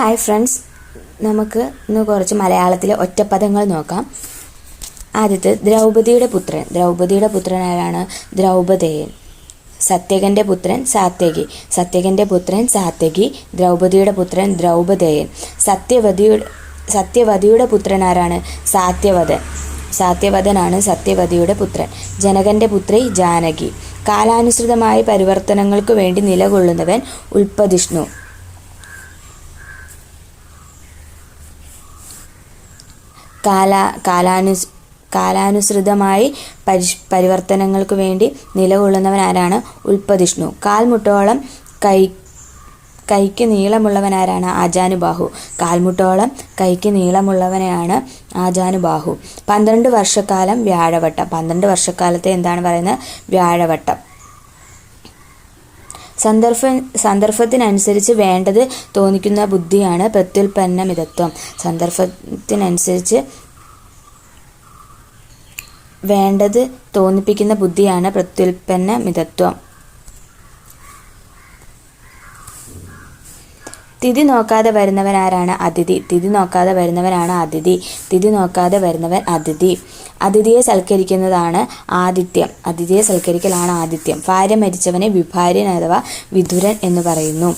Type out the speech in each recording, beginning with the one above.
Hi friends, നമുക്ക് ഇന്ന് കുറച്ച് മലയാളത്തിലെ ഒറ്റപ്പദങ്ങൾ നോക്കാം. ആദ്യത്തെ ദ്രൗപദിയുടെ പുത്രൻ. ദ്രൗപദിയുടെ പുത്രൻ ആരാണ്? ദ്രൗപദേയൻ. സത്യകന്റെ പുത്രൻ സാത്യകി. സത്യകന്റെ പുത്രൻ സാത്യകി. ദ്രൗപദിയുടെ പുത്രൻ ദ്രൗപദേയൻ. സത്യവതിയുടെ പുത്രൻ ആരാണ്? സാത്യവദൻ. സാത്യവദനാണ് സത്യവതിയുടെ പുത്രൻ. ജനകന്റെ പുത്രി ജാനകി. കാലാനുസൃതമായ പരിവർത്തനങ്ങൾക്കു വേണ്ടി നിലകൊള്ളുന്നവൻ ഉൽപ്പതിഷ്ണു. കാലാനുസൃതമായി പരിവർത്തനങ്ങൾക്ക് വേണ്ടി നിലകൊള്ളുന്നവൻ ആരാണ്? ഉൽപ്പതിഷ്ണു. കാൽമുട്ടോളം കൈക്ക് നീളമുള്ളവനാരാണ്? ആജാനുബാഹു. കാൽമുട്ടോളം കൈക്ക് നീളമുള്ളവനെയാണ് ആജാനുബാഹു. 12 വർഷക്കാലം വ്യാഴവട്ടം. 12 വർഷക്കാലത്തെ എന്താണ് പറയുന്നത്? വ്യാഴവട്ടം. സന്ദർഭത്തിനനുസരിച്ച് വേണ്ടത് തോന്നിക്കുന്ന ബുദ്ധിയാണ് പ്രത്യുൽപ്പന്നമിതത്വം. സന്ദർഭത്തിനനുസരിച്ച് വേണ്ടത് തോന്നിപ്പിക്കുന്ന ബുദ്ധിയാണ് പ്രത്യുൽപ്പന്നമിതത്വം. തിഥി നോക്കാതെ വരുന്നവൻ ആരാണ്? അതിഥി. തിഥി നോക്കാതെ വരുന്നവനാണ് അതിഥി. തിഥി നോക്കാതെ വരുന്നവൻ അതിഥി. അതിഥിയെ സൽക്കരിക്കുന്നതാണ് ആതിഥ്യം. അതിഥിയെ സൽക്കരിക്കലാണ് ആതിഥ്യം. ഭാര്യ മരിച്ചവനെ വിഭാര്യൻ അഥവാ വിധുരൻ എന്ന് പറയുന്നു.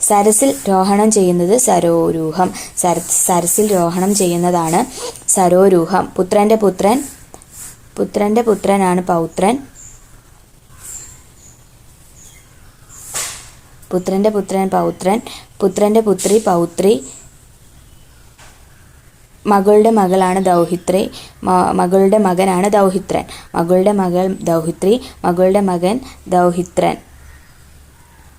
സരസിൽ രോഹണം ചെയ്യുന്നത് സരോരൂഹം. സരസിൽ രോഹണം ചെയ്യുന്നതാണ് സരോരൂഹം. പുത്രന്റെ പുത്രനാണ് പൗത്രൻ. പുത്രന്റെ പുത്രൻ പൗത്രൻ. പുത്രന്റെ പുത്രി പൗത്രി. മകളുടെ മകളാണ് ദൗഹിത്രി. മകളുടെ മകനാണ് ദൗഹിത്രൻ. മകളുടെ മകൾ ദൗഹിത്രി. മകളുടെ മകൻ ദൗഹിത്രൻ.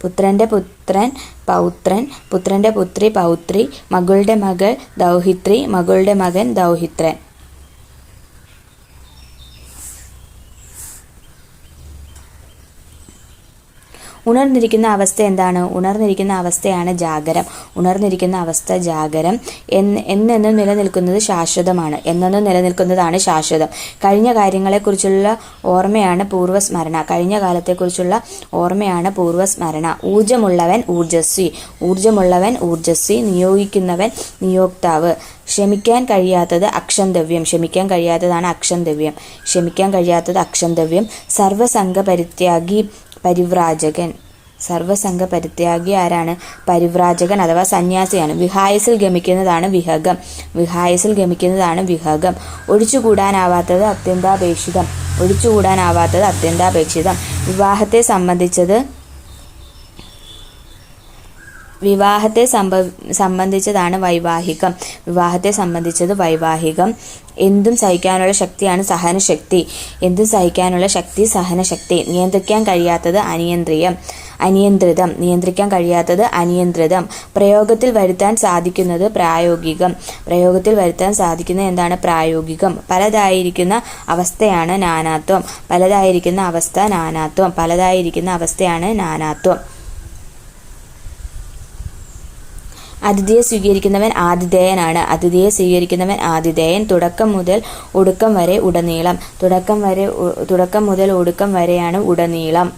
പുത്രന്റെ പുത്രൻ പൗത്രൻ. പുത്രന്റെ പുത്രി പൗത്രി. മകളുടെ മകൾ ദൗഹിത്രി. മകളുടെ മകൻ ദൗഹിത്രൻ. ഉണർന്നിരിക്കുന്ന അവസ്ഥ എന്താണ്? ഉണർന്നിരിക്കുന്ന അവസ്ഥയാണ് ജാഗരം. ഉണർന്നിരിക്കുന്ന അവസ്ഥ ജാഗരം. എന്നെന്നും നിലനിൽക്കുന്നത് ശാശ്വതമാണ്. എന്നെന്നും നിലനിൽക്കുന്നതാണ് ശാശ്വതം. കഴിഞ്ഞ കാര്യങ്ങളെക്കുറിച്ചുള്ള ഓർമ്മയാണ് പൂർവ്വസ്മരണ. കഴിഞ്ഞ കാലത്തെക്കുറിച്ചുള്ള ഓർമ്മയാണ് പൂർവ്വസ്മരണ. ഊർജ്ജമുള്ളവൻ ഊർജ്ജസ്വി. ഊർജ്ജമുള്ളവൻ ഊർജ്ജസ്വി. നിയോഗിക്കുന്നവൻ നിയോക്താവ്. ക്ഷമിക്കാൻ കഴിയാത്തത് അക്ഷന്തവ്യം. ക്ഷമിക്കാൻ കഴിയാത്തതാണ് അക്ഷന്തവ്യം. ക്ഷമിക്കാൻ കഴിയാത്തത് അക്ഷന്തവ്യം. സർവസംഘ പരിത്യാഗി പരിവ്രാജകൻ. സർവസംഘ പരിത്യാഗി ആരാണ്? പരിവ്രാജകൻ അഥവാ സന്യാസിയാണ്. വിഹായസിൽ ഗമിക്കുന്നതാണ് വിഹഗം. വിഹായസിൽ ഗമിക്കുന്നതാണ് വിഹഗം. ഒഴിച്ചുകൂടാനാവാത്തത് അത്യന്താപേക്ഷിതം. ഒഴിച്ചുകൂടാനാവാത്തത് അത്യന്താപേക്ഷിതം. വിവാഹത്തെ സംബന്ധിച്ചതാണ് വൈവാഹികം. വിവാഹത്തെ സംബന്ധിച്ചത് വൈവാഹികം. എന്തും സഹിക്കാനുള്ള ശക്തിയാണ് സഹനശക്തി. എന്തും സഹിക്കാനുള്ള ശക്തി സഹനശക്തി. നിയന്ത്രിക്കാൻ കഴിയാത്തത് അനിയന്ത്രിതം. നിയന്ത്രിക്കാൻ കഴിയാത്തത് അനിയന്ത്രിതം. പ്രയോഗത്തിൽ വരുത്താൻ സാധിക്കുന്നത് പ്രായോഗികം. പ്രയോഗത്തിൽ വരുത്താൻ സാധിക്കുന്നത് എന്താണ്? പ്രായോഗികം. പലതായിരിക്കുന്ന അവസ്ഥയാണ് നാനാത്വം. പലതായിരിക്കുന്ന അവസ്ഥ നാനാത്വം. പലതായിരിക്കുന്ന അവസ്ഥയാണ് നാനാത്വം. അതിഥിയെ സ്വീകരിക്കുന്നവൻ ആതിഥേയനാണ്. അതിഥിയെ സ്വീകരിക്കുന്നവൻ ആതിഥേയൻ. തുടക്കം മുതൽ ഒടുക്കം വരെ ഉടനീളം. തുടക്കം മുതൽ ഒടുക്കം വരെയാണ് ഉടനീളം.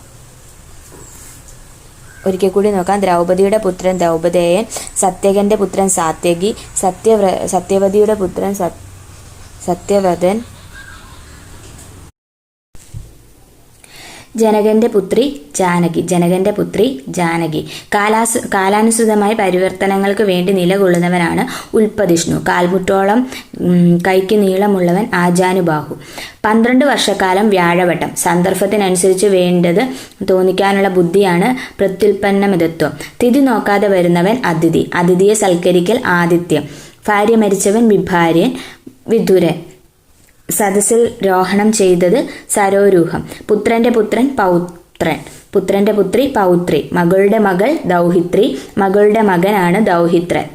ഒരിക്കൽ കൂടി നോക്കാം. ദ്രൗപദിയുടെ പുത്രൻ ദ്രൗപദേയൻ. സത്യകന്റെ പുത്രൻ സാത്യകി. സത്യവതിയുടെ പുത്രൻ സത്യവദൻ. ജനകന്റെ പുത്രി ജാനകി. ജനകന്റെ പുത്രി ജാനകി. കാലാനുസൃതമായ പരിവർത്തനങ്ങൾക്ക് വേണ്ടി നിലകൊള്ളുന്നവനാണ് ഉൽപ്പതിഷ്ണു. കാൽമുട്ടോളം കൈക്ക് നീളമുള്ളവൻ ആജാനുബാഹു. 12 വർഷക്കാലം വ്യാഴവട്ടം. സന്ദർഭത്തിനനുസരിച്ച് വേണ്ടത് തോന്നിക്കാനുള്ള ബുദ്ധിയാണ് പ്രത്യുൽപ്പന്നമിതത്വം. തിഥി നോക്കാതെ വരുന്നവൻ അതിഥി. അതിഥിയെ സൽക്കരിക്കൽ ആതിഥ്യം. ഭാര്യ മരിച്ചവൻ വിഭാര്യൻ വിധുരൻ. സദസ്സിൽ രോഹണം ചെയ്തത് സരോരൂഹം. പുത്രന്റെ പുത്രൻ പൗത്രൻ. പുത്രന്റെ പുത്രി പൗത്രി. മകളുടെ മകൾ ദൗഹിത്രി. മകളുടെ മകനാണ് ദൗഹിത്രൻ.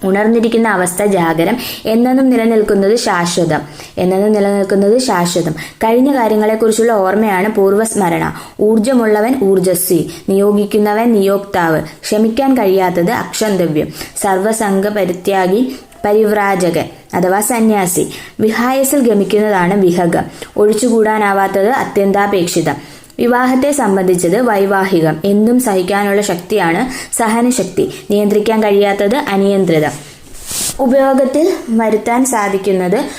ഉണർന്നിരിക്കുന്ന അവസ്ഥ ജാഗരം. എന്നെന്നും നിലനിൽക്കുന്നത് ശാശ്വതം. എന്നെന്നും നിലനിൽക്കുന്നത് ശാശ്വതം. കഴിഞ്ഞ കാര്യങ്ങളെക്കുറിച്ചുള്ള ഓർമ്മയാണ് പൂർവ്വസ്മരണ. ഊർജ്ജമുള്ളവൻ ഊർജ്ജസ്വി. നിയോഗിക്കുന്നവൻ നിയോക്താവ്. ക്ഷമിക്കാൻ കഴിയാത്തത് അക്ഷന്തവ്യം. സർവസംഘ പരിത്യാഗി പരിവ്രാജകൻ അഥവാ സന്യാസി. വിഹായസിൽ ഗമിക്കുന്നതാണ് വിഹഗം. ഒഴിച്ചുകൂടാനാവാത്തത് അത്യന്താപേക്ഷിതം. വിവാഹത്തെ സംബന്ധിച്ചത് വൈവാഹികം. എന്തും സഹിക്കാനുള്ള ശക്തിയാണ് സഹനശക്തി. നിയന്ത്രിക്കാൻ കഴിയാത്തത് അനിയന്ത്രിതം. ഉപയോഗത്തിൽ വരുത്താൻ സാധിക്കുന്നത്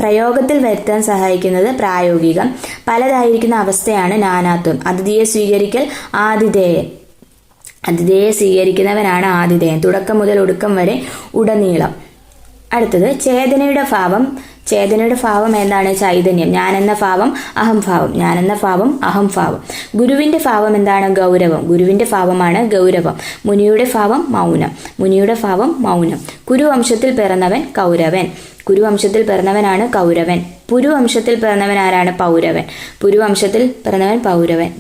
പ്രയോഗത്തിൽ വരുത്താൻ സഹായിക്കുന്നത് പ്രായോഗികം. പലതായിരിക്കുന്ന അവസ്ഥയാണ് നാനാത്വം. അതിഥിയെ സ്വീകരിക്കൽ ആതിഥേയൻ. അതിഥിയെ സ്വീകരിക്കുന്നവനാണ് ആതിഥേയൻ. തുടക്കം മുതൽ ഒടുക്കം വരെ ഉടനീളം. അടുത്തത് ചേതനയുടെ ഭാവം. ചേതനയുടെ ഭാവം എന്താണ്? ചൈതന്യം. ഞാനെന്ന ഭാവം അഹംഭാവം. ഞാനെന്ന ഭാവം അഹംഭാവം. ഗുരുവിന്റെ ഭാവം എന്താണ്? ഗൗരവം. ഗുരുവിന്റെ ഭാവമാണ് ഗൗരവം. മുനിയുടെ ഭാവം മൗനം. മുനിയുടെ ഭാവം മൗനം. കുരുവംശത്തിൽ പിറന്നവൻ കൗരവൻ. കുരുവംശത്തിൽ പിറന്നവനാണ് കൗരവൻ. പുരുവംശത്തിൽ പിറന്നവൻ ആരാണ്? പൗരവൻ. പുരുവംശത്തിൽ പിറന്നവൻ പൗരവൻ.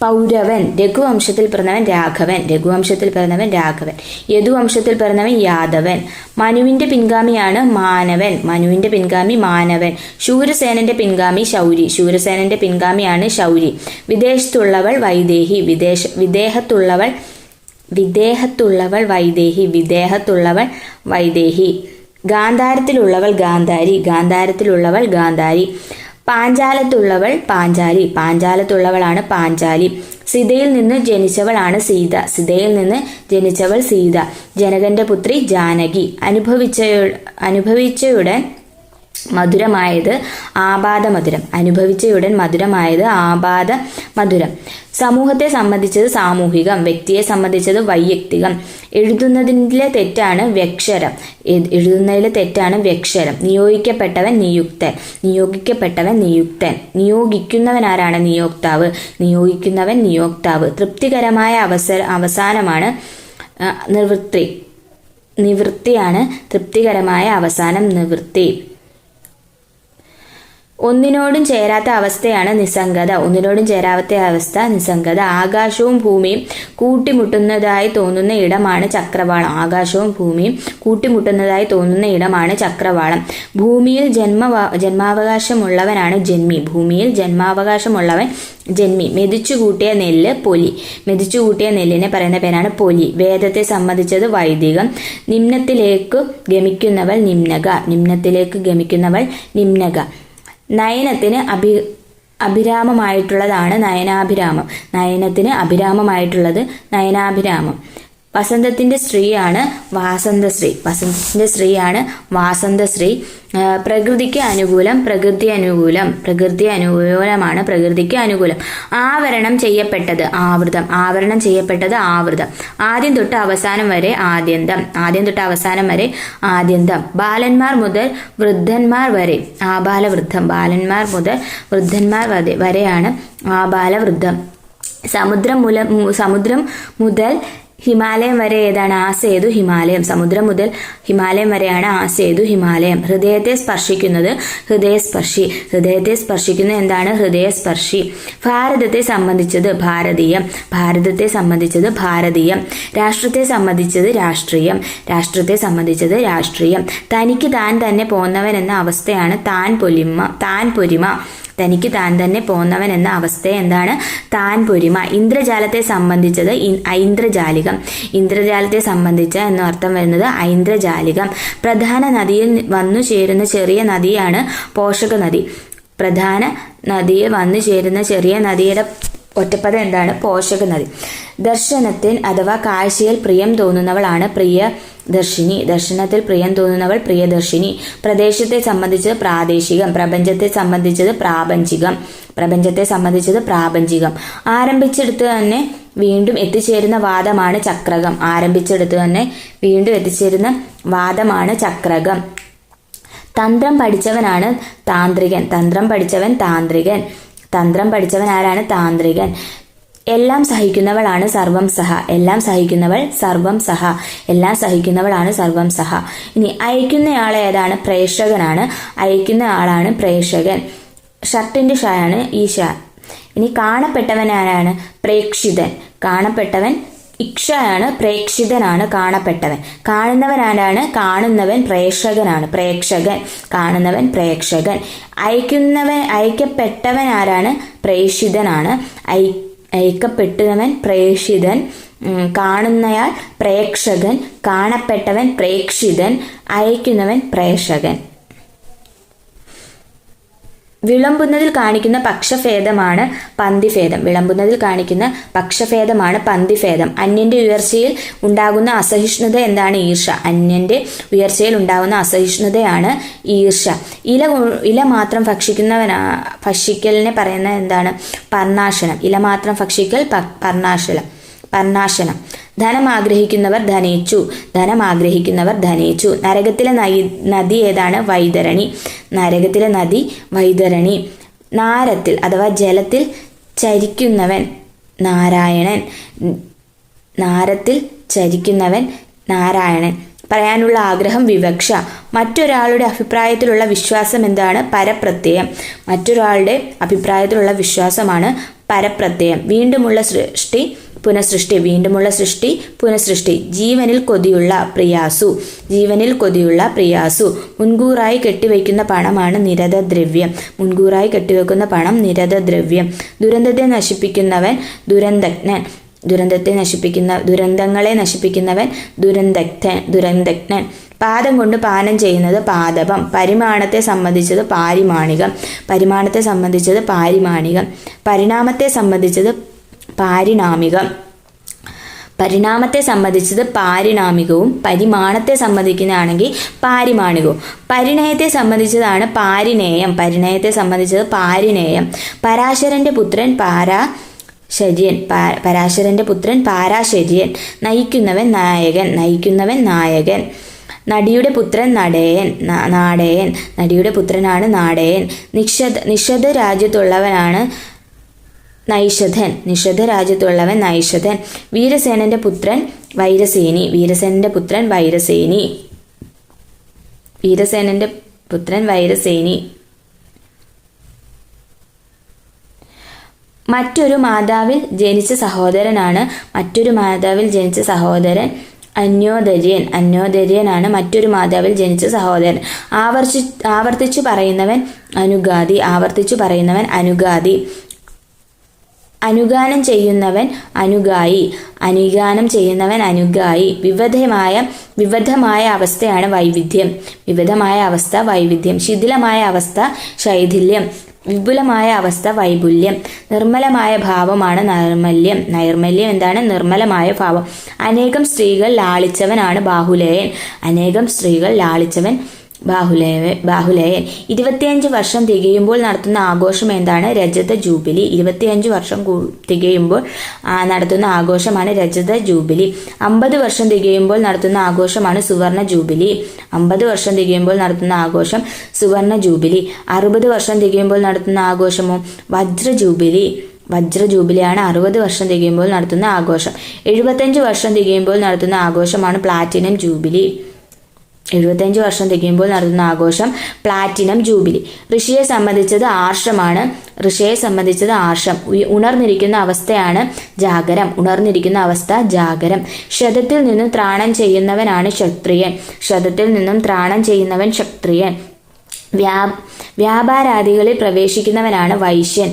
പൗരവൻ. രഘുവംശത്തിൽ പിറന്നവൻ രാഘവൻ. രഘുവംശത്തിൽ പിറന്നവൻ രാഘവൻ. യദുവംശത്തിൽ പിറന്നവൻ യാദവൻ. മനുവിന്റെ പിൻഗാമിയാണ് മാനവൻ. മനുവിന്റെ പിൻഗാമി മാനവൻ. ശൂരസേനന്റെ പിൻഗാമി ശൗരി. ശൂരസേനന്റെ പിൻഗാമിയാണ് ശൗരി. വിദേശത്തുള്ളവൾ വൈദേഹി. വിദേഹത്തുള്ളവൾ വൈദേഹി. വിദേഹത്തുള്ളവൾ വൈദേഹി. ഗാന്ധാരത്തിലുള്ളവൾ ഗാന്ധാരി. ഗാന്ധാരത്തിലുള്ളവൾ ഗാന്ധാരി. പാഞ്ചാലത്തുള്ളവൾ പാഞ്ചാലി. പാഞ്ചാലത്തുള്ളവളാണ് പാഞ്ചാലി. സീതയിൽ നിന്ന് ജനിച്ചവളാണ് സീത. സീതയിൽ നിന്ന് ജനിച്ചവൾ സീത. ജനകന്റെ പുത്രി ജാനകി. അനുഭവിച്ചയുടൻ മധുരമായത് ആപാദമധുരം. അനുഭവിച്ചയുടൻ മധുരമായത് ആപാദമധുരം. സമൂഹത്തെ സംബന്ധിച്ചത് സാമൂഹികം. വ്യക്തിയെ സംബന്ധിച്ചത് വൈയക്തികം. എഴുതുന്നതിലെ തെറ്റാണ് വ്യക്ഷരം. എഴുതുന്നതിലെ തെറ്റാണ് വ്യക്ഷരം. നിയോഗിക്കപ്പെട്ടവൻ നിയുക്തൻ. നിയോഗിക്കപ്പെട്ടവൻ നിയുക്തൻ. നിയോഗിക്കുന്നവൻ ആരാണ്? നിയോക്താവ്. നിയോഗിക്കുന്നവൻ നിയോക്താവ്. തൃപ്തികരമായ അവസാനമാണ് നിവൃത്തിയാണ് തൃപ്തികരമായ അവസാനം. നിവൃത്തി. ഒന്നിനോടും ചേരാത്ത അവസ്ഥയാണ് നിസ്സംഗത. ഒന്നിനോടും ചേരാത്ത അവസ്ഥ നിസ്സംഗത. ആകാശവും ഭൂമിയും കൂട്ടിമുട്ടുന്നതായി തോന്നുന്ന ഇടമാണ് ചക്രവാളം. ആകാശവും ഭൂമിയും കൂട്ടിമുട്ടുന്നതായി തോന്നുന്ന ഇടമാണ് ചക്രവാളം. ഭൂമിയിൽ ജന്മാവകാശമുള്ളവനാണ് ജന്മി. ഭൂമിയിൽ ജന്മാവകാശമുള്ളവൻ ജന്മി. മെതിച്ചുകൂട്ടിയ നെല്ല് പൊലി. മെതിച്ചുകൂട്ടിയ നെല്ലിനെ പറയുന്ന പേരാണ് പൊലി. വേദത്തെ സംബന്ധിച്ചത് വൈദികം. നിമ്നത്തിലേക്ക് ഗമിക്കുന്നവൾ നിമ്നക. നിമ്നത്തിലേക്ക് ഗമിക്കുന്നവൾ നിമ്നക. നയനത്തിന് അഭിരാമമായിട്ടുള്ളതാണ് നയനാഭിരാമം. നയനത്തിന് അഭിരാമമായിട്ടുള്ളത് നയനാഭിരാമം. വസന്തത്തിന്റെ സ്ത്രീയാണ് വാസന്തശ്രീ. വസന്തത്തിന്റെ സ്ത്രീയാണ് വാസന്തശ്രീ. പ്രകൃതിക്ക് അനുകൂലം പ്രകൃതി അനുകൂലം. പ്രകൃതി അനുകൂലമാണ് പ്രകൃതിക്ക് അനുകൂലം. ആവരണം ചെയ്യപ്പെട്ടത് ആവൃതം. ആവരണം ചെയ്യപ്പെട്ടത് ആവൃതം. ആദ്യം തൊട്ട് അവസാനം വരെ ആദ്യന്തം. ആദ്യം തൊട്ട് അവസാനം വരെ ആദ്യന്തം. ബാലന്മാർ മുതൽ വൃദ്ധന്മാർ വരെ ആബാലവൃദ്ധം. ബാലന്മാർ മുതൽ വൃദ്ധന്മാർ വരെയാണ് ആബാലവൃദ്ധം. സമുദ്രം മുതൽ ഹിമാലയം വരെ ഏതാണ്? ആസേതു ഹിമാലയം. സമുദ്രം മുതൽ ഹിമാലയം വരെയാണ് ആസേതു ഹിമാലയം. ഹൃദയത്തെ സ്പർശിക്കുന്നത് ഹൃദയസ്പർശി. ഹൃദയത്തെ സ്പർശിക്കുന്നത് എന്താണ്? ഹൃദയസ്പർശി. ഭാരതത്തെ സംബന്ധിച്ചത് ഭാരതീയം. ഭാരതത്തെ സംബന്ധിച്ചത് ഭാരതീയം. രാഷ്ട്രത്തെ സംബന്ധിച്ചത് രാഷ്ട്രീയം. രാഷ്ട്രത്തെ സംബന്ധിച്ചത് രാഷ്ട്രീയം. തനിക്ക് താൻ തന്നെ പോന്നവൻ എന്ന അവസ്ഥയാണ് താൻ പൊരിമ. തനിക്ക് താൻ തന്നെ പോന്നവൻ എന്ന അവസ്ഥ എന്താണ്? താൻ പൊരിമ. ഇന്ദ്രജാലത്തെ സംബന്ധിച്ചത് ഐന്ദ്രജാലികം. ഇന്ദ്രജാലത്തെ സംബന്ധിച്ച എന്ന അർത്ഥം വരുന്നത് ഐന്ദ്രജാലികം. പ്രധാന നദിയിൽ വന്നു ചേരുന്ന ചെറിയ നദിയാണ് പോഷക നദി. പ്രധാന നദിയിൽ വന്നു ചേരുന്ന ചെറിയ നദിയുടെ ഒറ്റപ്പദം എന്താണ്? പോഷക നദി. ദർശനത്തിൽ അഥവാ കാഴ്ചയിൽ പ്രിയം തോന്നുന്നവളാണ് പ്രിയദർശിനി. ദർശനത്തിൽ പ്രിയം തോന്നുന്നവൾ പ്രിയദർശിനി. പ്രദേശത്തെ സംബന്ധിച്ചത് പ്രാദേശികം. പ്രപഞ്ചത്തെ സംബന്ധിച്ചത് പ്രാപഞ്ചികം. പ്രപഞ്ചത്തെ സംബന്ധിച്ചത് പ്രാപഞ്ചികം. ആരംഭിച്ചെടുത്ത് തന്നെ വീണ്ടും എത്തിച്ചേരുന്ന വാദമാണ് ചക്രകം. ആരംഭിച്ചെടുത്ത് തന്നെ വീണ്ടും എത്തിച്ചേരുന്ന വാദമാണ് ചക്രകം. തന്ത്രം പഠിച്ചവനാണ് താന്ത്രികൻ. തന്ത്രം പഠിച്ചവൻ താന്ത്രികൻ. തന്ത്രം പഠിച്ചവൻ ആരാണ്? താന്ത്രികൻ. എല്ലാം സഹിക്കുന്നവളാണ് സർവം സഹ. എല്ലാം സഹിക്കുന്നവൾ സർവം സഹ. എല്ലാം സഹിക്കുന്നവളാണ് സർവം സഹ. ഇനി അയക്കുന്നയാൾ ഏതാണ്? പ്രേക്ഷകനാണ്. അയക്കുന്ന ആളാണ് പ്രേക്ഷകൻ. ഷർട്ടിന്റെ ഷായാണ് ഈ ഷാ. ഇനി കാണപ്പെട്ടവൻ ആരാണ്? പ്രേക്ഷിതൻ. കാണപ്പെട്ടവൻ ഇക്ഷയാണ്. പ്രേക്ഷിതനാണ് കാണപ്പെട്ടവൻ. കാണുന്നവൻ ആരാണ്? കാണുന്നവൻ പ്രേക്ഷകനാണ്. പ്രേക്ഷകൻ. കാണുന്നവൻ പ്രേക്ഷകൻ. അയക്കപ്പെട്ടവൻ ആരാണ്? പ്രേക്ഷിതനാണ്. അയക്കപ്പെട്ടവൻ പ്രേക്ഷിതൻ. കാണുന്നയാൾ പ്രേക്ഷകൻ. കാണപ്പെട്ടവൻ പ്രേക്ഷിതൻ. അയക്കുന്നവൻ പ്രേക്ഷകൻ. വിളമ്പുന്നതിൽ കാണിക്കുന്ന പക്ഷഭേദമാണ് പന്തിഭേദം. വിളമ്പുന്നതിൽ കാണിക്കുന്ന പക്ഷഭേദമാണ് പന്തിഭേദം. അന്യന്റെ ഉയർച്ചയിൽ ഉണ്ടാകുന്ന അസഹിഷ്ണുത എന്താണ്? ഈർഷ. അന്യന്റെ ഉയർച്ചയിൽ ഉണ്ടാകുന്ന അസഹിഷ്ണുതയാണ് ഈർഷ. ഇല മാത്രം ഭക്ഷിക്കലിനെ പറയുന്നത് എന്താണ്? പർണാശനം. ഇല മാത്രം ഭക്ഷിക്കൽ പർണാശനം. ധനം ആഗ്രഹിക്കുന്നവർ ധനേച്ചു. ധനം ആഗ്രഹിക്കുന്നവർ ധനേച്ചു. നരകത്തിലെ നദി ഏതാണ്? വൈതരണി. നരകത്തിലെ നദി വൈതരണി. നാരത്തിൽ അഥവാ ജലത്തിൽ ചരിക്കുന്നവൻ നാരായണൻ. നാരത്തിൽ ചരിക്കുന്നവൻ നാരായണൻ. പറയാനുള്ള ആഗ്രഹം വിവക്ഷ. മറ്റൊരാളുടെ അഭിപ്രായത്തിലുള്ള വിശ്വാസം എന്താണ്? പരപ്രത്യയം. മറ്റൊരാളുടെ അഭിപ്രായത്തിലുള്ള വിശ്വാസമാണ് പരപ്രത്യയം. വീണ്ടുമുള്ള സൃഷ്ടി പുനഃസൃഷ്ടി. വീണ്ടുമുള്ള സൃഷ്ടി പുനഃസൃഷ്ടി. ജീവനിൽ കൊതിയുള്ള പ്രിയാസു. ജീവനിൽ കൊതിയുള്ള പ്രിയാസു. മുൻകൂറായി കെട്ടിവയ്ക്കുന്ന പണമാണ് നിരതദ്രവ്യം. മുൻകൂറായി കെട്ടിവെക്കുന്ന പണം നിരതദ്രവ്യം. ദുരന്തത്തെ നശിപ്പിക്കുന്നവൻ ദുരന്തജ്ഞൻ. ദുരന്തങ്ങളെ നശിപ്പിക്കുന്നവൻ ദുരന്തജ്ഞൻ. പാദം കൊണ്ട് പാനം ചെയ്യുന്നത് പാദപം. പരിമാണത്തെ സംബന്ധിച്ചത് പാരിമാണികം. പരിമാണത്തെ സംബന്ധിച്ചത് പാരിമാണികം. പരിണാമത്തെ സംബന്ധിച്ചത് പാരിണാമികം. പരിണാമത്തെ സംബന്ധിച്ചത് പാരിണാമികവും പരിമാണത്തെ സംബന്ധിക്കുന്നതാണെങ്കിൽ പാരിമാണികവും. പരിണയത്തെ സംബന്ധിച്ചതാണ് പാരിണേയം. പരിണയത്തെ സംബന്ധിച്ചത് പാരിണേയം. പരാശരന്റെ പുത്രൻ പരാശരന്റെ പുത്രൻ പാരാശര്യൻ. നയിക്കുന്നവൻ നായകൻ. നടിയുടെ പുത്രൻ നാടേയൻ. നടിയുടെ പുത്രനാണ് നാടേയൻ. നിഷധ രാജ്യത്തുള്ളവനാണ് നൈഷധൻ. നിഷധ രാജ്യത്തുള്ളവൻ നൈഷധൻ. വീരസേനന്റെ പുത്രൻ വൈരസേനി. വീരസേനന്റെ പുത്രൻ വൈരസേനി. വീരസേനന്റെ പുത്രൻ വൈരസേനി. മറ്റൊരു മാതാവിൽ ജനിച്ച സഹോദരനാണ് അന്യോദര്യനാണ് മറ്റൊരു മാതാവിൽ ജനിച്ച സഹോദരൻ. ആവർത്തിച്ചു പറയുന്നവൻ അനുഗാതി. അനുഗാനം ചെയ്യുന്നവൻ അനുഗായി. വിവിധമായ അവസ്ഥയാണ് വൈവിധ്യം. ശിഥിലമായ അവസ്ഥ ശൈഥില്യം. വിപുലമായ അവസ്ഥ വൈപുല്യം. നിർമ്മലമായ ഭാവമാണ് നൈർമല്യം എന്താണ്? നിർമ്മലമായ ഭാവം. അനേകം സ്ത്രീകൾ ലാളിച്ചവനാണ് ബാഹുലേയൻ. ബാഹുലേയൻ. 25 വർഷം തികയുമ്പോൾ നടത്തുന്ന ആഘോഷം എന്താണ്? രജത ജൂബിലി. 25 വർഷം തികയുമ്പോൾ നടത്തുന്ന ആഘോഷമാണ് രജത ജൂബിലി. 50 വർഷം തികയുമ്പോൾ നടത്തുന്ന ആഘോഷമാണ് സുവർണ ജൂബിലി. 50 വർഷം തികയുമ്പോൾ നടത്തുന്ന ആഘോഷം സുവർണ ജൂബിലി. 60 വർഷം തികയുമ്പോൾ നടത്തുന്ന ആഘോഷമോ വജ്ര ജൂബിലിയാണ് 60 വർഷം തികയുമ്പോൾ നടത്തുന്ന ആഘോഷം. 75 വർഷം തികയുമ്പോൾ നടത്തുന്ന ആഘോഷമാണ് പ്ലാറ്റിനം ജൂബിലി. 75 വർഷം തികയുമ്പോൾ നടത്തുന്ന ആഘോഷം പ്ലാറ്റിനം ജൂബിലി. ഋഷിയെ സംബന്ധിച്ചത് ആർഷമാണ്. ഉണർന്നിരിക്കുന്ന അവസ്ഥയാണ് ജാഗരം. ശതത്തിൽ നിന്നും ത്രാണം ചെയ്യുന്നവനാണ് ക്ഷത്രിയൻ. വ്യാപാരാദികളിൽ പ്രവേശിക്കുന്നവനാണ് വൈശ്യൻ.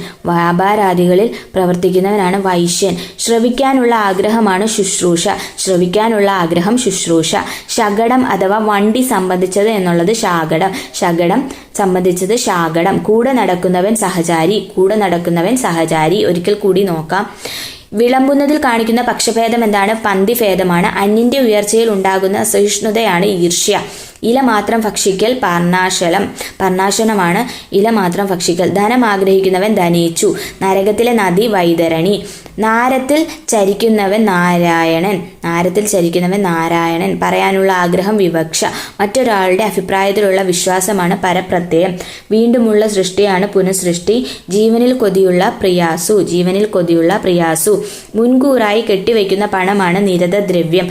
പ്രവർത്തിക്കുന്നവനാണ് വൈശ്യൻ. ശ്രവിക്കാനുള്ള ആഗ്രഹമാണ് ശുശ്രൂഷ. ശകടം അഥവാ വണ്ടി സംബന്ധിച്ചത് എന്നുള്ളത് ശകടം സംബന്ധിച്ചത് ശാകടം. കൂടെ നടക്കുന്നവൻ സഹചാരി. ഒരിക്കൽ കൂടി നോക്കാം. വിളമ്പുന്നതിൽ കാണിക്കുന്ന പക്ഷഭേദം എന്താണ്? പന്തിഭേദമാണ്. അന്യന്റെ ഉയർച്ചയിൽ ഉണ്ടാകുന്ന അസഹിഷ്ണുതയാണ് ഈർഷ്യ. ഇല മാത്രം ഭക്ഷിക്കൽ പർണാശനമാണ്. ഇല മാത്രം ഭക്ഷിക്കൽ. ധനം ആഗ്രഹിക്കുന്നവൻ ധനേച്ചു. നരകത്തിലെ നദി വൈതരണി. നാരത്തിൽ ചരിക്കുന്നവൻ നാരായണൻ. പറയാനുള്ള ആഗ്രഹം വിവക്ഷ. മറ്റൊരാളുടെ അഭിപ്രായത്തിലുള്ള വിശ്വാസമാണ് പരപ്രത്യയം. വീണ്ടുമുള്ള സൃഷ്ടിയാണ് പുനഃസൃഷ്ടി. ജീവനിൽ കൊതിയുള്ള പ്രിയാസു. മുൻകൂറായി കെട്ടിവെക്കുന്ന പണമാണ് നിരതദ്രവ്യം.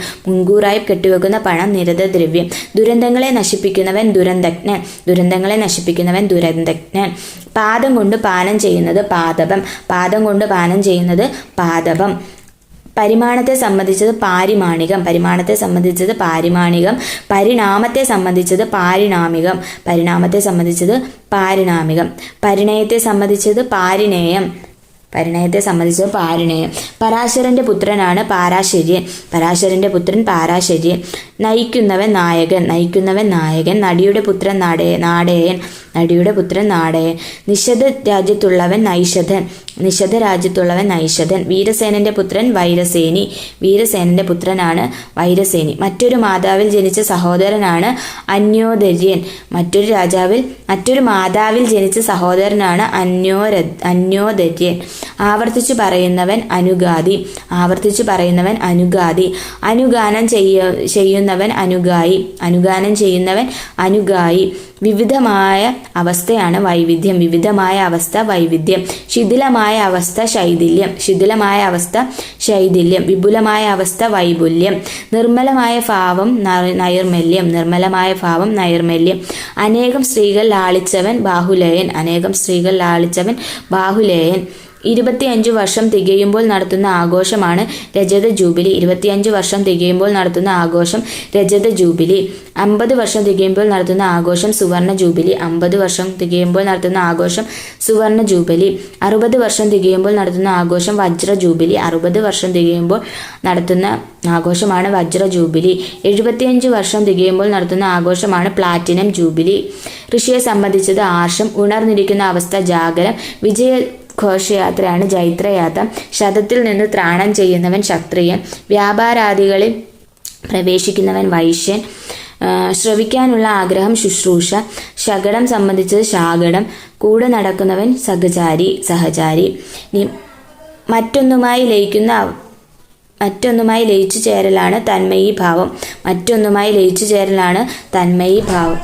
ദുരന്തങ്ങളെ നശിപ്പിക്കുന്നവൻ ദുരന്തജ്ഞൻ. പാദം കൊണ്ട് പാനം ചെയ്യുന്നത് പാദപം. പരിമാണത്തെ സംബന്ധിച്ചത് പാരിമാണികം. പരിണാമത്തെ സംബന്ധിച്ചത് പാരിണാമികം. പരിണയത്തെ സംബന്ധിച്ചത് പാരിണേയം. പരാശരന്റെ പുത്രനാണ് പാരാശര്യൻ. നയിക്കുന്നവൻ നായകൻ, നയിക്കുന്നവൻ നായകൻ. നടിയുടെ പുത്രൻ നാടേയൻ, നടിയുടെ പുത്രൻ നാടേയൻ. നിഷധ രാജ്യത്തുള്ളവൻ നൈഷധൻ, നിഷധ രാജ്യത്തുള്ളവൻ നൈഷധൻ. വീരസേനന്റെ പുത്രൻ വൈരസേനി, വീരസേനന്റെ പുത്രനാണ് വൈരസേനി. മറ്റൊരു മാതാവിൽ ജനിച്ച സഹോദരനാണ് അന്യോദര്യൻ, മറ്റൊരു മാതാവിൽ ജനിച്ച സഹോദരനാണ് അന്യോദര്യൻ. ആവർത്തിച്ചു പറയുന്നവൻ അനുഗാതി, ആവർത്തിച്ചു പറയുന്നവൻ അനുഗാതി. അനുഗാനം ചെയ്യുന്നവൻ അനുഗായി, അനുഗാനം ചെയ്യുന്നവൻ അനുഗായി. വിവിധമായ അവസ്ഥയാണ് വൈവിധ്യം, വിവിധമായ അവസ്ഥ വൈവിധ്യം. ശിഥിലമായ അവസ്ഥ ശൈഥില്യം, ശിഥിലമായ അവസ്ഥ ശൈഥില്യം. വിപുലമായ അവസ്ഥ വൈപുല്യം. നിർമ്മലമായ ഭാവം നൈർമല്യം, നിർമ്മലമായ ഭാവം നൈർമല്യം. അനേകം സ്ത്രീകൾ ലാളിച്ചവൻ ബാഹുലേയൻ, അനേകം സ്ത്രീകൾ ലാളിച്ചവൻ ബാഹുലേയൻ. 25 വർഷം തികയുമ്പോൾ നടത്തുന്ന ആഘോഷമാണ് രജത ജൂബിലി, 25 വർഷം തികയുമ്പോൾ നടത്തുന്ന ആഘോഷം രജത ജൂബിലി. 50 വർഷം തികയുമ്പോൾ നടത്തുന്ന ആഘോഷം സുവർണ ജൂബിലി, 50 വർഷം തികയുമ്പോൾ നടത്തുന്ന ആഘോഷം സുവർണ ജൂബിലി. 60 വർഷം തികയുമ്പോൾ നടത്തുന്ന ആഘോഷം വജ്ര ജൂബിലി, 60 വർഷം തികയുമ്പോൾ നടത്തുന്ന ആഘോഷമാണ് വജ്ര ജൂബിലി. 75 വർഷം തികയുമ്പോൾ നടത്തുന്ന ആഘോഷമാണ് പ്ലാറ്റിനം ജൂബിലി. ഋഷിയെ സംബന്ധിച്ചത് ആർഷം, ഉണർന്നിരിക്കുന്ന അവസ്ഥ ജാഗരം. ഘോഷയാത്രയാണ് ജൈത്രയാത്ര. ശതത്തിൽ നിന്ന് ത്രാണം ചെയ്യുന്നവൻ ക്ഷത്രിയൻ. വ്യാപാരാദികളിൽ പ്രവേശിക്കുന്നവൻ വൈശ്യൻ. ശ്രവിക്കാനുള്ള ആഗ്രഹം ശുശ്രൂഷ. ശകടം സംബന്ധിച്ചത് ശാകടം. കൂടെ നടക്കുന്നവൻ സഹചാരി. മറ്റൊന്നുമായി ലയിച്ചു ചേരലാണ് തന്മയീ ഭാവം, മറ്റൊന്നുമായി ലയിച്ചു ചേരലാണ് തന്മയീ ഭാവം.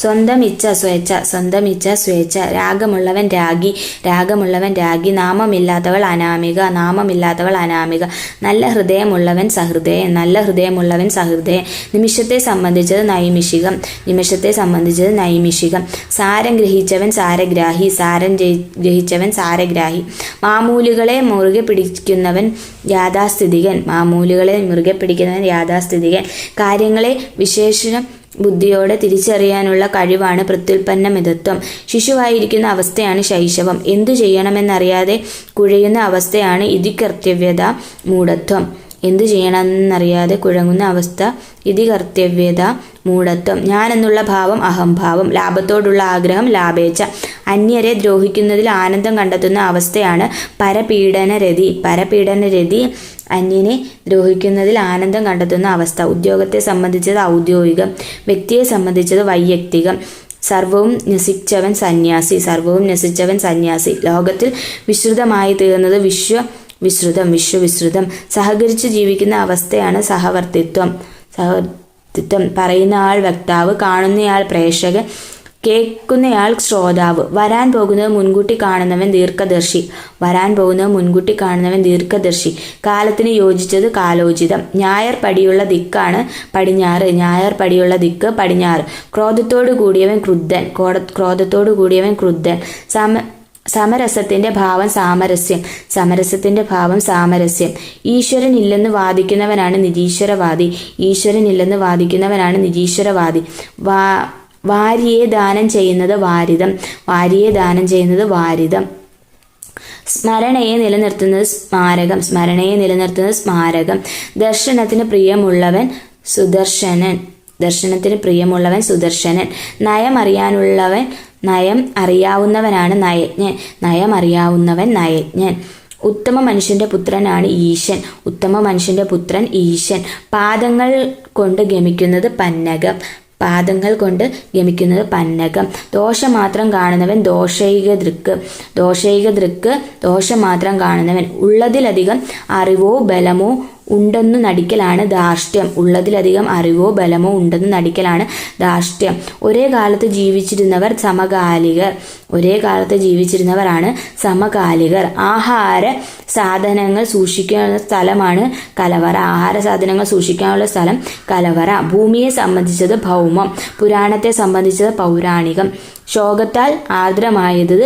സ്വന്തം ഇച്ഛ സ്വേച്ഛ, സ്വന്തം ഇച്ഛ സ്വേച്ഛ. രാഗമുള്ളവൻ രാഗി, രാഗമുള്ളവൻ രാഗി. നാമമില്ലാത്തവൾ അനാമിക, നാമമില്ലാത്തവൾ അനാമിക. നല്ല ഹൃദയമുള്ളവൻ സഹൃദയൻ, നല്ല ഹൃദയമുള്ളവൻ സഹൃദയൻ. നിമിഷത്തെ സംബന്ധിച്ചത് നൈമിഷികം, നിമിഷത്തെ സംബന്ധിച്ചത് നൈമിഷികം. സാരം ഗ്രഹിച്ചവൻ സാരഗ്രാഹി, സാരം ഗ്രഹിച്ചവൻ സാരഗ്രാഹി. മാമൂലുകളെ മുറുകെ പിടിക്കുന്നവൻ യാഥാസ്ഥിതികൻ, മാമൂലുകളെ മുറുകെ പിടിക്കുന്നവൻ യാഥാസ്ഥിതികൻ. കാര്യങ്ങളെ വിശേഷണം ബുദ്ധിയോടെ തിരിച്ചറിയാനുള്ള കഴിവാണ് പ്രത്യുൽപ്പന്നമിതത്വം. ശിശുവായിരിക്കുന്ന അവസ്ഥയാണ് ശൈശവം. എന്തു ചെയ്യണമെന്നറിയാതെ കുഴയുന്ന അവസ്ഥയാണ് ഇതികർത്തവ്യത മൂഢത്വം. എന്തു ചെയ്യണമെന്നറിയാതെ കുഴങ്ങുന്ന അവസ്ഥ ഇതികർത്തവ്യത മൂഢത്വം. ഞാൻ എന്നുള്ള ഭാവം അഹംഭാവം. ലാഭത്തോടുള്ള ആഗ്രഹം ലാഭേച്ഛ. അന്യരെ ദ്രോഹിക്കുന്നതിൽ ആനന്ദം കണ്ടെത്തുന്ന അവസ്ഥയാണ് പരപീഡനരതി, പരപീഡനരതി. അന്യനെ ദ്രോഹിക്കുന്നതിൽ ആനന്ദം കണ്ടെത്തുന്ന അവസ്ഥ. ഉദ്യോഗത്തെ സംബന്ധിച്ചത് ഔദ്യോഗികം, വ്യക്തിയെ സംബന്ധിച്ചത് വൈയക്തികം. സർവവും നശിച്ചവൻ സന്യാസി, സർവവും നശിച്ചവൻ സന്യാസി. ലോകത്തിൽ വിശ്രുതമായി തീർന്നത് വിശ്വവിശ്രുതം. സഹകരിച്ച് ജീവിക്കുന്ന അവസ്ഥയാണ് സഹവർത്തിത്വം. പറയുന്ന ആൾ വക്താവ്, കാണുന്നയാൾ പ്രേക്ഷകൻ, കേൾക്കുന്നയാൾ ശ്രോതാവ്. വരാൻ പോകുന്നത് മുൻകൂട്ടി കാണുന്നവൻ ദീർഘദർശി, വരാൻ പോകുന്നത് മുൻകൂട്ടി കാണുന്നവൻ ദീർഘദർശി. കാലത്തിന് യോജിച്ചത് കാലോചിതം. ഞായർ പടിയുള്ള ദിക്കാണ് പടിഞ്ഞാറ്, ഞായർ പടിയുള്ള ദിക്ക് പടിഞ്ഞാറ്. ക്രോധത്തോടു കൂടിയവൻ ക്രുദ്ധൻ, ക്രോധത്തോടു കൂടിയവൻ ക്രുദ്ധൻ. സമരസത്തിന്റെ ഭാവം സാമരസ്യം, സമരസത്തിന്റെ ഭാവം സാമരസ്യം. ഈശ്വരൻ ഇല്ലെന്ന് വാദിക്കുന്നവനാണ് നിരീശ്വരവാദി, ഈശ്വരൻ ഇല്ലെന്ന് വാദിക്കുന്നവനാണ് നിരീശ്വരവാദി. വാരിയെ ദാനം ചെയ്യുന്നത് വാരിതം, വാരിയെ ദാനം ചെയ്യുന്നത് വാരിതം. സ്മരണയെ നിലനിർത്തുന്നത് സ്മാരകം, സ്മരണയെ നിലനിർത്തുന്നത് സ്മാരകം. ദർശനത്തിന് പ്രിയമുള്ളവൻ സുദർശനൻ, ദർശനത്തിന് പ്രിയമുള്ളവൻ സുദർശനൻ. നയം അറിയാവുന്നവനാണ് നയജ്ഞൻ, നയം അറിയാവുന്നവൻ നയജ്ഞൻ. ഉത്തമ മനുഷ്യന്റെ പുത്രനാണ് ഈശൻ, ഉത്തമ മനുഷ്യന്റെ പുത്രൻ ഈശൻ. പാദങ്ങൾ കൊണ്ട് ഗമിക്കുന്നത് പന്നകം, പാദങ്ങൾ കൊണ്ട് ഗമിക്കുന്നത് പന്നകം. ദോഷം മാത്രം കാണുന്നവൻ ദോഷൈക ദൃക്ക്, ദോഷൈക ദൃക്ക്. ദോഷം മാത്രം കാണുന്നവൻ. ഉള്ളതിലധികം അറിവോ ബലമോ ഉണ്ടെന്നു നടിക്കലാണ് ധാർഷ്ട്യം, ഉള്ളതിലധികം അറിവോ ബലമോ ഉണ്ടെന്ന് നടിക്കലാണ് ധാർഷ്ട്യം. ഒരേ കാലത്ത് ജീവിച്ചിരുന്നവർ സമകാലികർ, ഒരേ കാലത്ത് ജീവിച്ചിരുന്നവരാണ് സമകാലികർ. ആഹാര സാധനങ്ങൾ സൂക്ഷിക്കാനുള്ള സ്ഥലമാണ് കലവറ, ആഹാര സാധനങ്ങൾ സൂക്ഷിക്കാനുള്ള സ്ഥലം കലവറ. ഭൂമിയെ സംബന്ധിച്ചത് ഭൗമം, പുരാണത്തെ സംബന്ധിച്ചത് പൗരാണികം. ശോകത്താൽ ആർദ്രമായത്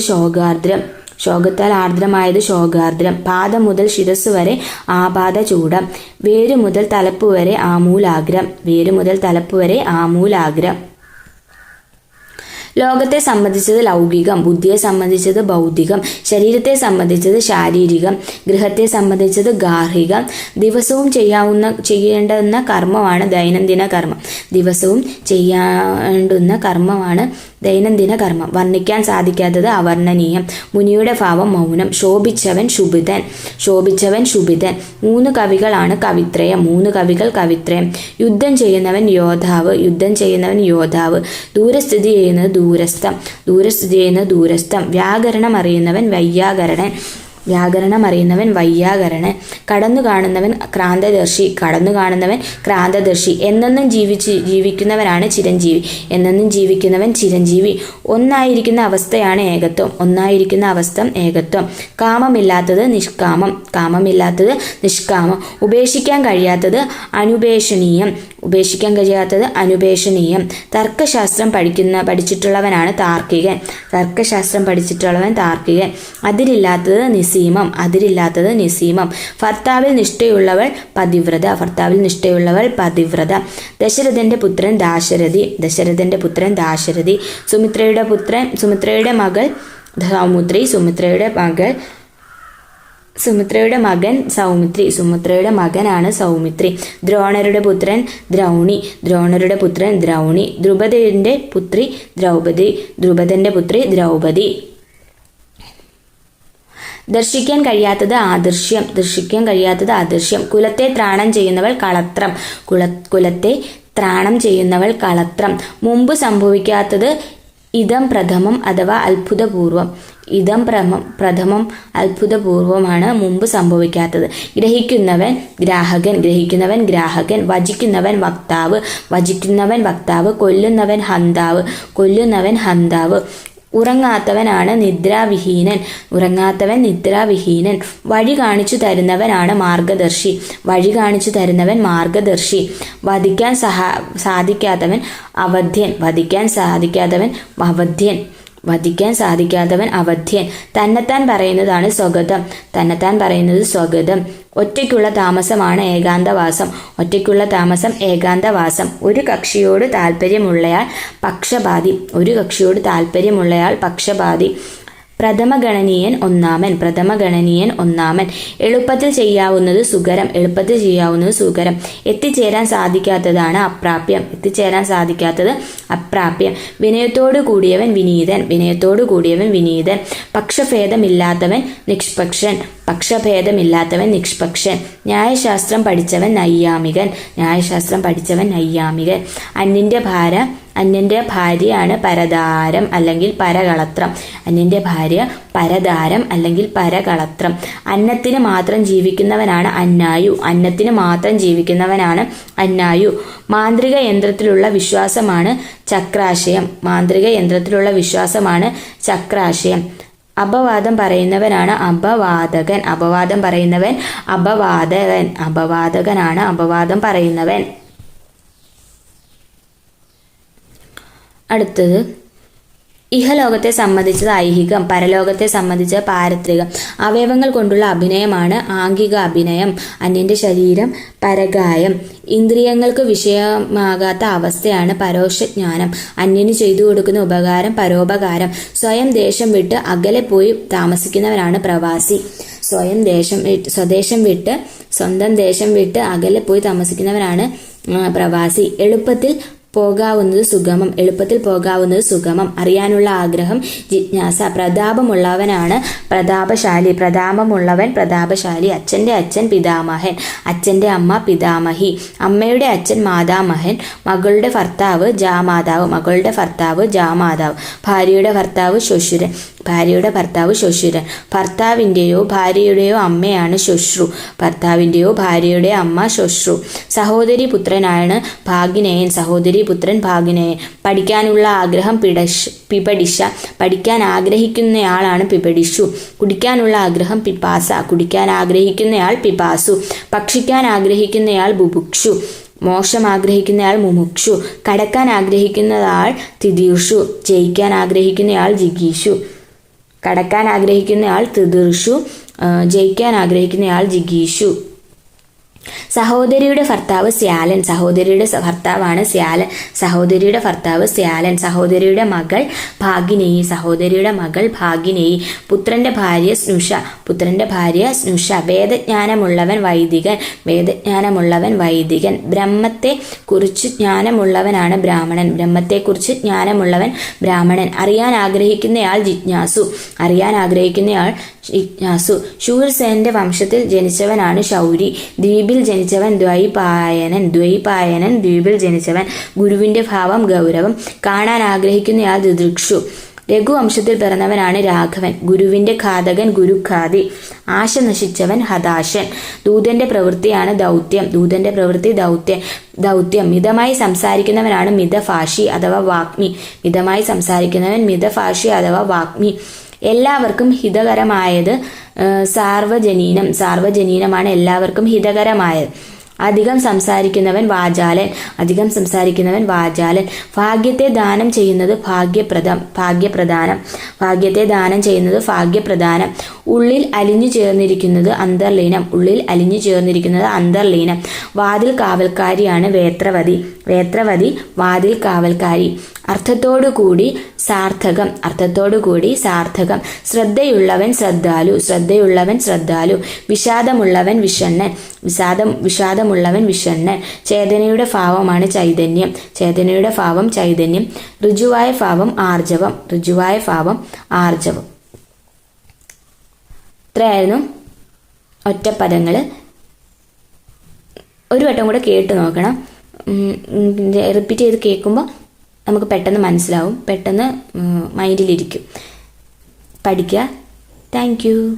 ശോകാർദ്രം, ശോകത്താൽ ആർദ്രമായത് ശോകാർദ്രം. പാദം മുതൽ ശിരസ് വരെ ആപാദചൂടം. വേരു മുതൽ തലപ്പ് വരെ ആമൂലാഗ്രം, വേരു മുതൽ തലപ്പ് വരെ ആമൂലാഗ്രം. ലോകത്തെ സംബന്ധിച്ചത് ലൗകികം, ബുദ്ധിയെ സംബന്ധിച്ചത് ഭൗതികം, ശരീരത്തെ സംബന്ധിച്ചത് ശാരീരികം, ഗൃഹത്തെ സംബന്ധിച്ചത് ഗാർഹികം. ദിവസവും ചെയ്യേണ്ടുന്ന കർമ്മമാണ് ദൈനംദിന കർമ്മം. ദിവസവും ചെയ്യേണ്ടുന്ന കർമ്മമാണ് ദൈനംദിന കർമ്മം. വർണ്ണിക്കാൻ സാധിക്കാത്തത് അവർണ്ണനീയം. മുനിയുടെ ഭാവം മൗനം. ശോഭിച്ചവൻ ശുഭിതൻ. ശോഭിച്ചവൻ ശുഭിതൻ. 3 കവികളാണ് കവിത്രയം. 3 കവികൾ കവിത്രയം. യുദ്ധം ചെയ്യുന്നവൻ യോദ്ധാവ്. യുദ്ധം ചെയ്യുന്നവൻ യോദ്ധാവ്. ദൂരെ സ്ഥിതി ചെയ്യുന്നത് ദൂരസ്ഥം. ദൂരെ സ്ഥിതി ചെയ്യുന്നത് ദൂരസ്ഥം. വ്യാകരണം അറിയുന്നവൻ വൈയാകരണൻ. വ്യാകരണം അറിയുന്നവൻ വൈയാകരണൻ. കടന്നു കാണുന്നവൻ ക്രാന്തദർശി. കടന്നു കാണുന്നവൻ ക്രാന്തദർശി. എന്നെന്നും ജീവിക്കുന്നവനാണ് ചിരഞ്ജീവി. എന്നെന്നും ജീവിക്കുന്നവൻ ചിരഞ്ജീവി. ഒന്നായിരിക്കുന്ന അവസ്ഥയാണ് ഏകത്വം. ഒന്നായിരിക്കുന്ന അവസ്ഥ ഏകത്വം. കാമമില്ലാത്തത് നിഷ്കാമം. കാമമില്ലാത്തത് നിഷ്കാമം. ഉപേക്ഷിക്കാൻ കഴിയാത്തത് അനുപേക്ഷണീയം. ഉപേക്ഷിക്കാൻ കഴിയാത്തത് അനുപേക്ഷണീയം. തർക്കശാസ്ത്രം പഠിച്ചിട്ടുള്ളവനാണ് താർക്കികൻ. തർക്കശാസ്ത്രം പഠിച്ചിട്ടുള്ളവൻ താർക്കികൻ. അതിരില്ലാത്തത് നിസീമം. അതിരില്ലാത്തത് നിസീമം. ഭർത്താവിൽ നിഷ്ഠയുള്ളവൾ പതിവ്രത. ഭർത്താവിൽ നിഷ്ഠയുള്ളവൾ പതിവ്രത. ദശരഥന്റെ പുത്രൻ ദാശരഥി. ദശരഥന്റെ പുത്രൻ ദാശരഥി. സുമിത്രയുടെ മകൾ സൗമിത്രി. സുമിത്രയുടെ മകൻ സൗമിത്രി. സുമിത്രയുടെ മകനാണ് സൗമിത്രി. ദ്രോണരുടെ പുത്രൻ ദ്രൗണി. ദ്രോണരുടെ പുത്രൻ ദ്രൗണി. ദ്രുപദന്റെ പുത്രി ദ്രൗപദി. ദ്രുപദന്റെ പുത്രി ദ്രൗപദി. ദർശിക്കാൻ കഴിയാത്തത് ആദർശ്യം. ദർശിക്കാൻ കഴിയാത്തത് ആദർശ്യം. കുലത്തെ ത്രാണം ചെയ്യുന്നവൾ കളത്രം. കുലത്തെ ത്രാണം ചെയ്യുന്നവൾ കളത്രം. മുമ്പ് സംഭവിക്കാത്തത് ഇതം പ്രഥമം അഥവാ അത്ഭുതപൂർവം. ഇതം പ്രഥമം അത്ഭുതപൂർവമാണ് മുമ്പ് സംഭവിക്കാത്തത്. ഗ്രഹിക്കുന്നവൻ ഗ്രാഹകൻ. ഗ്രഹിക്കുന്നവൻ ഗ്രാഹകൻ. വചിക്കുന്നവൻ വക്താവ്. വചിക്കുന്നവൻ വക്താവ്. കൊല്ലുന്നവൻ ഹന്താവ്. കൊല്ലുന്നവൻ ഹന്താവ്. ഉറങ്ങാത്തവനാണ് നിദ്രാവിഹീനൻ. ഉറങ്ങാത്തവൻ നിദ്രാവിഹീനൻ. വഴി കാണിച്ചു തരുന്നവനാണ് മാർഗദർശി. വഴി കാണിച്ചു തരുന്നവൻ മാർഗദർശി. വധിക്കാൻ സാധിക്കാത്തവൻ അവധ്യൻ. വധിക്കാൻ സാധിക്കാത്തവൻ അവധ്യൻ. വധിക്കാൻ സാധിക്കാത്തവൻ അവധ്യൻ. തന്നെത്താൻ പറയുന്നതാണ് സ്വഗതം. തന്നെത്താൻ പറയുന്നത് സ്വഗതം. ഒറ്റയ്ക്കുള്ള താമസമാണ് ഏകാന്തവാസം. ഒറ്റയ്ക്കുള്ള താമസം ഏകാന്തവാസം. ഒരു കക്ഷിയോട് താല്പര്യമുള്ളയാൾ പക്ഷപാതി. ഒരു കക്ഷിയോട് താല്പര്യമുള്ളയാൾ പക്ഷപാതി. പ്രഥമഗണനീയൻ ഒന്നാമൻ. പ്രഥമഗണനീയൻ ഒന്നാമൻ. എളുപ്പത്തിൽ ചെയ്യാവുന്നത് സുഖരം. എളുപ്പത്തിൽ ചെയ്യാവുന്നത് സുഖരം. എത്തിച്ചേരാൻ സാധിക്കാത്തതാണ് അപ്രാപ്യം. എത്തിച്ചേരാൻ സാധിക്കാത്തത് അപ്രാപ്യം. വിനയത്തോടു കൂടിയവൻ വിനീതൻ. വിനയത്തോടു കൂടിയവൻ വിനീതൻ. പക്ഷഭേദമില്ലാത്തവൻ നിഷ്പക്ഷൻ. പക്ഷഭേദമില്ലാത്തവൻ നിഷ്പക്ഷൻ. ന്യായശാസ്ത്രം പഠിച്ചവൻ നൈയാമികൻ. ന്യായശാസ്ത്രം പഠിച്ചവൻ നൈയാമികൻ. അന്യന്റെ ഭാര്യയാണ് പരദാരം അല്ലെങ്കിൽ പരകളത്രം. അന്യന്റെ ഭാര്യ പരദാരം അല്ലെങ്കിൽ പരകളത്രം. അന്നത്തിന് മാത്രം ജീവിക്കുന്നവനാണ് അന്നായു. അന്നത്തിന് മാത്രം ജീവിക്കുന്നവനാണ് അന്നായു. മാന്ത്രിക യന്ത്രത്തിലുള്ള വിശ്വാസമാണ് ചക്രാശയം. മാന്ത്രിക യന്ത്രത്തിലുള്ള വിശ്വാസമാണ് ചക്രാശയം. അപവാദം പറയുന്നവനാണ് അപവാദകൻ. അപവാദം പറയുന്നവൻ അപവാദകൻ. അപവാദകനാണ് അപവാദം പറയുന്നവൻ. അടുത്തത് ഇഹലോകത്തെ സംബന്ധിച്ചത് ഐഹികം, പരലോകത്തെ സംബന്ധിച്ച പാരത്രികം. അവയവങ്ങൾ കൊണ്ടുള്ള അഭിനയമാണ് ആംഗിക അഭിനയം. അന്യന്റെ ശരീരം പരകായം. ഇന്ദ്രിയങ്ങൾക്ക് വിഷയമാകാത്ത അവസ്ഥയാണ് പരോക്ഷജ്ഞാനം. അന്യന് ചെയ്തു കൊടുക്കുന്ന ഉപകാരം പരോപകാരം. സ്വയം ദേശം വിട്ട് അകലെ പോയി താമസിക്കുന്നവരാണ് പ്രവാസി. സ്വന്തം ദേശം വിട്ട് അകലെ പോയി താമസിക്കുന്നവരാണ് പ്രവാസി. എളുപ്പത്തിൽ പോകാവുന്നത് സുഗമം. എളുപ്പത്തിൽ പോകാവുന്നത് സുഗമം. അറിയാനുള്ള ആഗ്രഹം ജിജ്ഞാസ. പ്രതാപമുള്ളവനാണ് പ്രതാപശാലി. പ്രതാപമുള്ളവൻ പ്രതാപശാലി. അച്ഛൻ്റെ അച്ഛൻ പിതാമഹൻ. അച്ഛൻ്റെ അമ്മ പിതാമഹി. അമ്മയുടെ അച്ഛൻ മാതാമഹൻ. മകളുടെ ഭർത്താവ് ജാമാതാവ്. മകളുടെ ഭർത്താവ് ജാമാതാവ്. ഭാര്യയുടെ ഭർത്താവ് ശ്വശുരൻ. ഭാര്യയുടെ ഭർത്താവ് ശ്വശുരൻ. ഭർത്താവിൻ്റെയോ ഭാര്യയുടെയോ അമ്മയാണ് ശ്വശ്രു. ഭർത്താവിൻ്റെയോ ഭാര്യയുടെ അമ്മ ശ്വശ്രു. സഹോദരി പുത്രനാണ് ഭാഗിനേയൻ. സഹോദരി പുത്രൻ ഭാഗിനേയൻ. പഠിക്കാനുള്ള ആഗ്രഹം പിപടിഷ. പഠിക്കാൻ ആഗ്രഹിക്കുന്നയാളാണ് പിപടിഷു. കുടിക്കാനുള്ള ആഗ്രഹം പിപാസ. കുടിക്കാൻ ആഗ്രഹിക്കുന്നയാൾ പിപാസു. ഭക്ഷിക്കാൻ ആഗ്രഹിക്കുന്നയാൾ ബുഭുക്ഷു. മോക്ഷം ആഗ്രഹിക്കുന്നയാൾ മുമുക്ഷു. കടക്കാൻ ആഗ്രഹിക്കുന്നയാൾ തിദീർഷു. ജയിക്കാൻ ആഗ്രഹിക്കുന്നയാൾ ജിഗീഷു. കടക്കാൻ ആഗ്രഹിക്കുന്നയാൾ തിദീർഷു. ജയിക്കാൻ ആഗ്രഹിക്കുന്നയാൾ ജിഗീഷു. സഹോദരിയുടെ ഭർത്താവ് ശ്യാലൻ. സഹോദരിയുടെ ഭർത്താവാണ് ശ്യാലൻ. സഹോദരിയുടെ ഭർത്താവ് ശ്യാലൻ. സഹോദരിയുടെ മകൾ ഭാഗിനേയി. സഹോദരിയുടെ മകൾ ഭാഗിനേയി. പുത്രന്റെ ഭാര്യ സ്നുഷ. പുത്രന്റെ ഭാര്യ സ്നുഷ. വേദജ്ഞാനമുള്ളവൻ വൈദികൻ. വേദജ്ഞാനമുള്ളവൻ വൈദികൻ. ബ്രഹ്മത്തെ കുറിച്ച് ജ്ഞാനമുള്ളവനാണ് ബ്രാഹ്മണൻ. ബ്രഹ്മത്തെക്കുറിച്ച് ജ്ഞാനമുള്ളവൻ ബ്രാഹ്മണൻ. അറിയാൻ ആഗ്രഹിക്കുന്നയാൾ ജിജ്ഞാസു. അറിയാൻ ആഗ്രഹിക്കുന്നയാൾ ജിജ്ഞാസു. ശൂർസേനന്റെ വംശത്തിൽ ജനിച്ചവനാണ് ശൗരി. ദ്വീപിൽ ജനിച്ചവൻ ദ്വൈപായനൻ. ദ്വൈപായനൻ ദ്വീപിൽ ജനിച്ചവൻ. ഗുരുവിന്റെ ഭാവം ഗൗരവം. കാണാൻ ആഗ്രഹിക്കുന്നയാൾ ദിദൃക്ഷു. രഘുവംശത്തിൽ പിറന്നവനാണ് രാഘവൻ. ഗുരുവിന്റെ ഘാതകൻ ഗുരുഘാതി. ആശ നശിച്ചവൻ ഹതാശൻ. ദൂതന്റെ പ്രവൃത്തിയാണ് ദൗത്യം. ദൂതന്റെ പ്രവൃത്തി ദൗത്യം. മിതമായി സംസാരിക്കുന്നവനാണ് മിതഭാഷി അഥവാ വാഗ്മി. മിതമായി സംസാരിക്കുന്നവൻ മിതഭാഷി അഥവാ വാഗ്മി. എല്ലാവർക്കും ഹിതകരമായത് സാർവജനീനം. സാർവജനീനമാണ് എല്ലാവർക്കും ഹിതകരമായത്. അധികം സംസാരിക്കുന്നവൻ വാചാലൻ. അധികം സംസാരിക്കുന്നവൻ വാചാലൻ. ഭാഗ്യത്തെ ദാനം ചെയ്യുന്നത് ഭാഗ്യപ്രധാനം. ഭാഗ്യത്തെ ദാനം ചെയ്യുന്നത് ഭാഗ്യപ്രധാനം. ഉള്ളിൽ അലിഞ്ഞു ചേർന്നിരിക്കുന്നത് അന്തർലീനം. ഉള്ളിൽ അലിഞ്ഞു ചേർന്നിരിക്കുന്നത് അന്തർലീനം. വാതിൽ കാവൽക്കാരിയാണ് വേത്രവതി. വേത്രവതി വാതിൽ കാവൽക്കാരി. അർത്ഥത്തോടുകൂടി സാർത്ഥകം. അർത്ഥത്തോടുകൂടി സാർത്ഥകം. ശ്രദ്ധയുള്ളവൻ ശ്രദ്ധാലു. ശ്രദ്ധയുള്ളവൻ ശ്രദ്ധാലു. വിഷാദമുള്ളവൻ വിഷണ്ണൻ. വിഷാദമുള്ളവൻ വിഷണ്ണൻ. ചേതനയുടെ ഭാവമാണ് ചൈതന്യം. ചേതനയുടെ ഭാവം ചൈതന്യം. ഋജുവായ ഭാവം ആർജവം. ഋജുവായ ഭാവം ആർജവം. ഇത്രയായിരുന്നു ഒറ്റപ്പദങ്ങൾ. ഒരു വട്ടം കൂടെ കേട്ട് നോക്കണം. റിപ്പീറ്റ് ചെയ്ത് കേൾക്കുമ്പോൾ നമുക്ക് പെട്ടെന്ന് മനസ്സിലാവും, പെട്ടെന്ന് മൈൻഡിലിരിക്കും. പഠിക്കുക. Thank you.